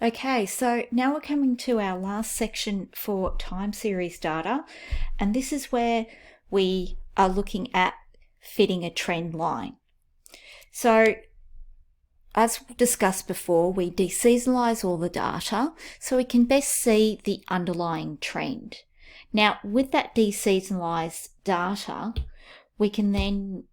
Okay, so now we're coming to our last section for time series data, and this is where we are looking at fitting a trend line. So as discussed before, we deseasonalize all the data so we can best see the underlying trend. Now, with that deseasonalized data, we can then,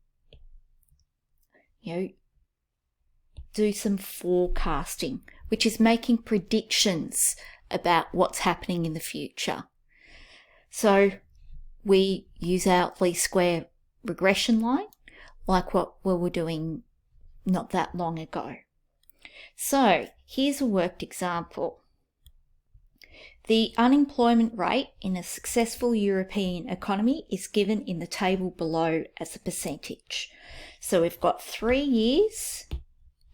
do some forecasting, which is making predictions about what's happening in the future. So we use our least square regression line, like what we were doing not that long ago. So here's a worked example. The unemployment rate in a successful European economy is given in the table below as a percentage. So we've got 3 years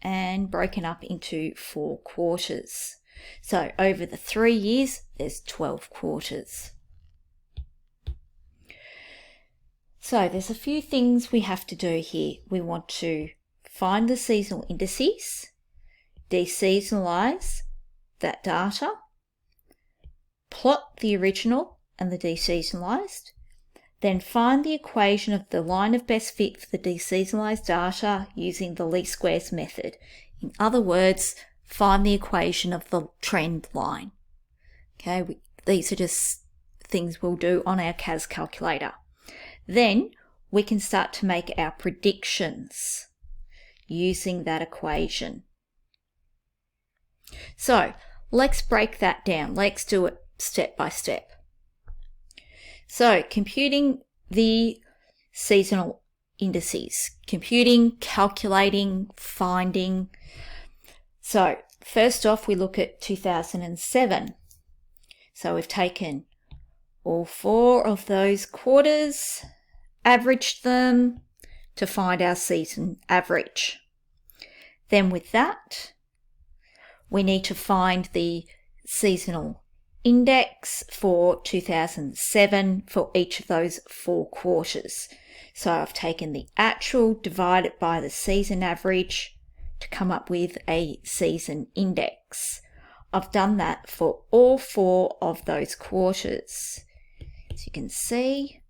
and broken up into 4 quarters. So over the 3 years, there's 12 quarters. So there's a few things we have to do here. We want to find the seasonal indices, deseasonalize that data, plot the original and the deseasonalized, then find the equation of the line of best fit for the deseasonalized data using the least squares method. In other words, find the equation of the trend line. Okay, these are just things we'll do on our CAS calculator. Then we can start to make our predictions using that equation. So let's break that down. Let's do it step by step. So computing the seasonal indices, calculating, finding. So first off, we look at 2007. So we've taken all 4 of those quarters, averaged them to find our season average. Then with that, we need to find the seasonal index for 2007 for each of those 4 quarters. So I've taken the actual divided by the season average to come up with a season index. I've done that for all 4 of those quarters. As you can see,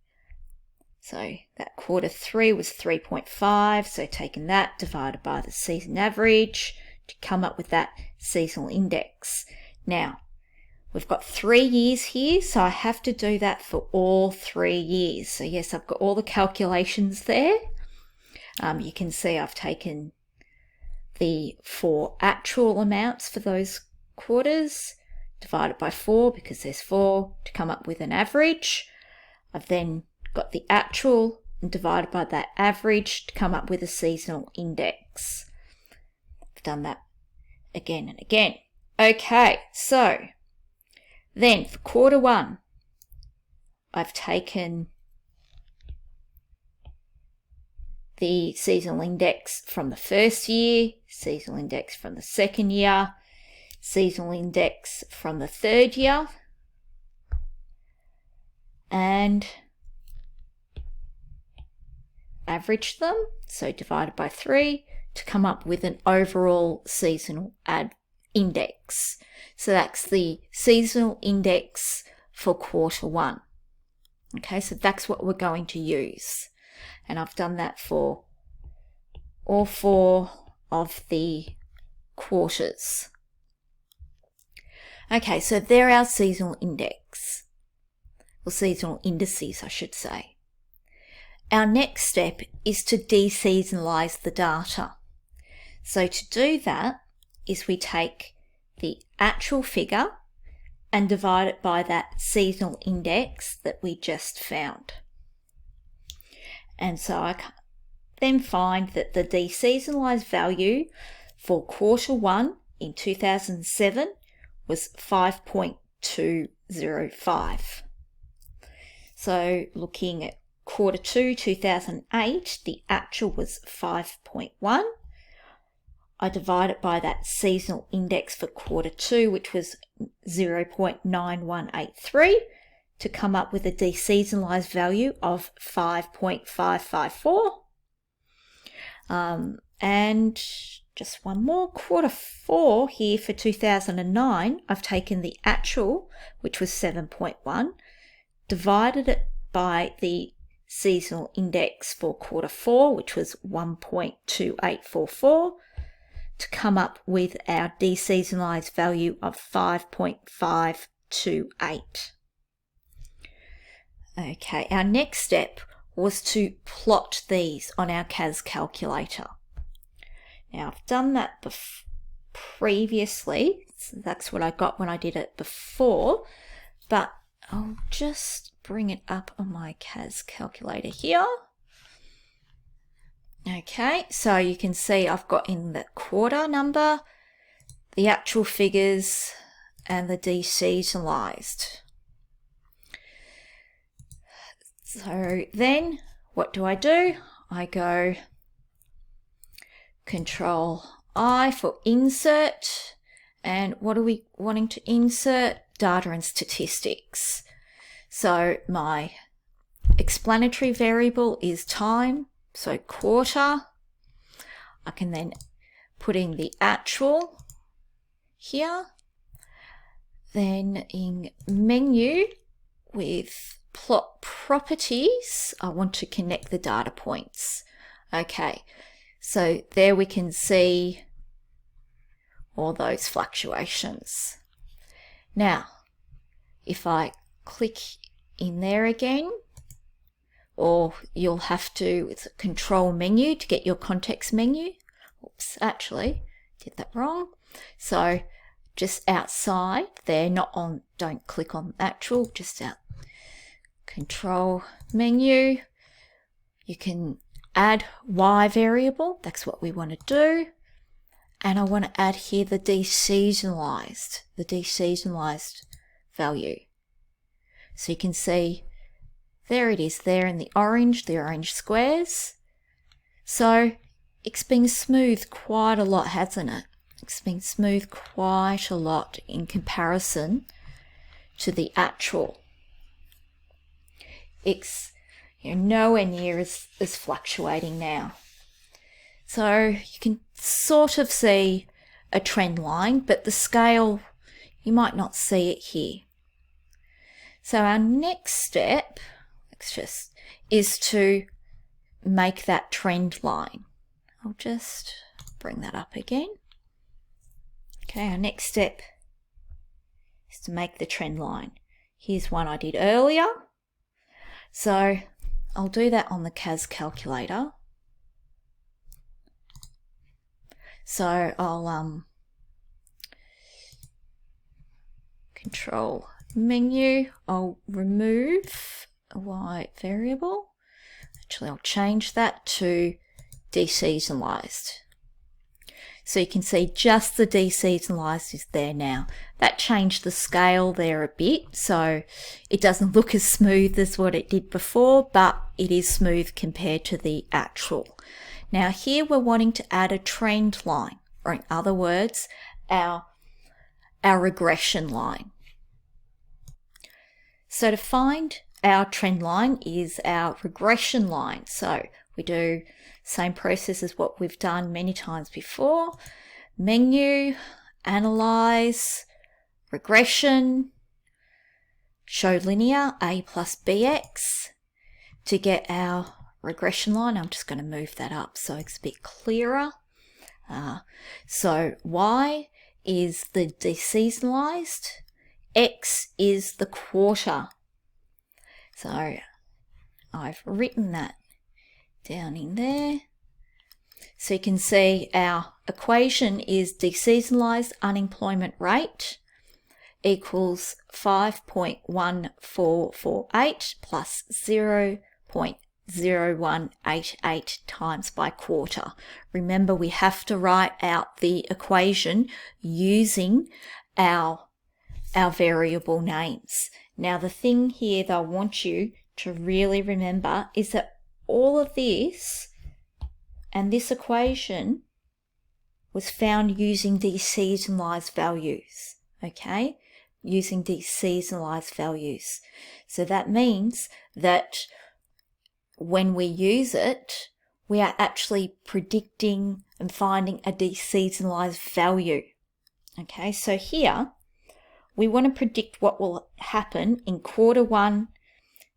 so that quarter 3 was 3.5, so taking that divided by the season average to come up with that seasonal index. Now, we've got 3 years here, so I have to do that for all 3 years. So yes, I've got all the calculations there. You can see I've taken the 4 actual amounts for those quarters, divided by 4 because there's 4 to come up with an average. I've then got the actual and divided by that average to come up with a seasonal index. I've done that again and again. Okay, so then for quarter 1, I've taken the seasonal index from the first year, seasonal index from the second year, seasonal index from the third year, and averaged them, so divided by 3 to come up with an overall seasonal index. So that's the seasonal index for quarter 1. Okay, so that's what we're going to use. And I've done that for all 4 of the quarters. Okay, so they're our seasonal index, or seasonal indices, I should say. Our next step is to deseasonalize the data. So to do that is we take the actual figure and divide it by that seasonal index that we just found. And so I then find that the deseasonalized value for quarter 1 in 2007 was 5.205. So looking at quarter 2, 2008, the actual was 5.1. I divide it by that seasonal index for quarter 2, which was 0.9183, to come up with a deseasonalized value of 5.554. And just one more. Quarter 4 here for 2009, I've taken the actual, which was 7.1, divided it by the seasonal index for quarter 4, which was 1.2844, to come up with our deseasonalized value of 5.528. Okay, our next step was to plot these on our CAS calculator. Now, I've done that previously, so that's what I got when I did it before, but I'll just bring it up on my CAS calculator here. Okay, so you can see I've got in the quarter number, the actual figures, and the deseasonalized. So then what do? I go Control I for insert, and what are we wanting to insert? Data and statistics. So my explanatory variable is time, so quarter. I can then put in the actual here. Then in menu with plot properties, I want to connect the data points. Okay, so there we can see all those fluctuations. Now, if I click in there again, or you'll have to, it's a control menu to get your context menu. Oops, actually, did that wrong. So just outside there, not on, don't click on actual, just out. Control menu, you can add Y variable, that's what we want to do. And I want to add here the deseasonalized value. So you can see there it is there in the orange squares. So it's been smoothed quite a lot, hasn't it? It's been smoothed quite a lot in comparison to the actual. It's nowhere near as fluctuating now. So you can sort of see a trend line, but the scale, you might not see it here. So our next step is to make that trend line. I'll just bring that up again. Okay, our next step is to make the trend line. Here's one I did earlier. So I'll do that on the CAS calculator. So I'll control menu, I'll remove a Y variable. Actually, I'll change that to deseasonalized. So you can see just the deseasonalized is there now. That changed the scale there a bit, so it doesn't look as smooth as what it did before, but it is smooth compared to the actual. Now here we're wanting to add a trend line, or in other words, our regression line. So to find our trend line is our regression line. So we do same process as what we've done many times before. Menu, analyze, regression, show linear, A plus BX. To get our regression line, I'm just going to move that up so it's a bit clearer. So Y is the deseasonalized, X is the quarter. So I've written that down in there. So you can see our equation is deseasonalized unemployment rate equals 5.1448 plus 0.0188 times by quarter. Remember, we have to write out the equation using our variable names. Now, the thing here that I want you to really remember is that all of this and this equation was found using deseasonalized values, okay? Using deseasonalized values. So that means that when we use it, we are actually predicting and finding a deseasonalized value. Okay, so here we want to predict what will happen in quarter 1,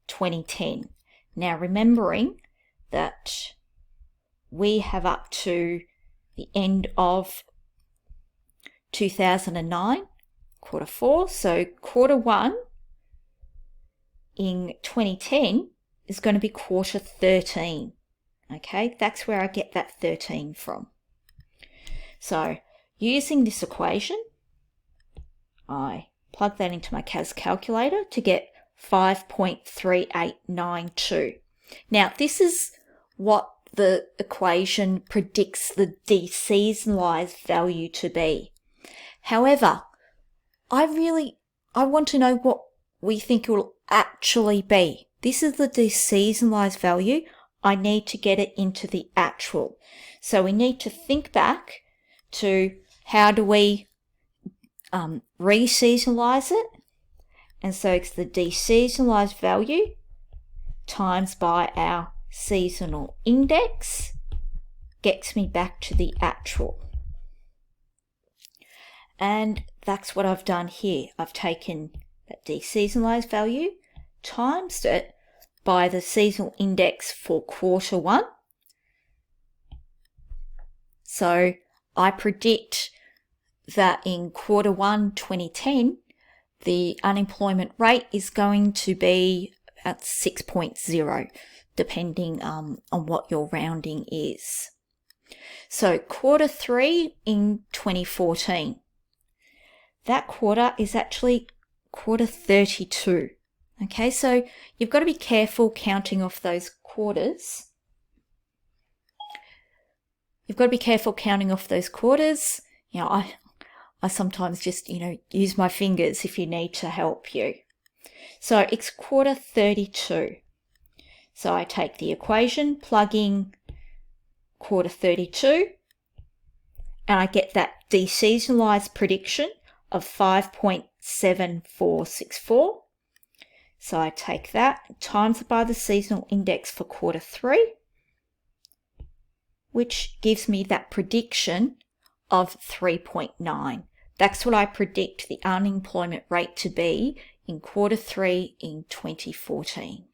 2010. Now, remembering that we have up to the end of 2009, quarter 4, so quarter 1 in 2010 is going to be quarter 13. Okay, that's where I get that 13 from. So using this equation, I plug that into my CAS calculator to get 5.3892. Now, this is what the equation predicts the deseasonalized value to be. However, I want to know what we think it will actually be. This is the deseasonalized value. I need to get it into the actual. So we need to think back to how do we re-seasonalize it. And so it's the deseasonalized value times by our seasonal index gets me back to the actual. And that's what I've done here. I've taken that deseasonalized value, times it by the seasonal index for quarter 1. So I predict that in quarter 1, 2010, the unemployment rate is going to be at 6.0, depending on what your rounding is. So quarter 3 in 2014, that quarter is actually quarter 32. Okay, so you've got to be careful counting off those quarters. You've got to be careful counting off those quarters. You know, I sometimes just, use my fingers if you need to help you. So it's quarter 32. So I take the equation, plug in quarter 32, and I get that deseasonalized prediction of 5.7464. So I take that, times it by the seasonal index for quarter 3, which gives me that prediction of 3.9. That's what I predict the unemployment rate to be in quarter 3 in 2014.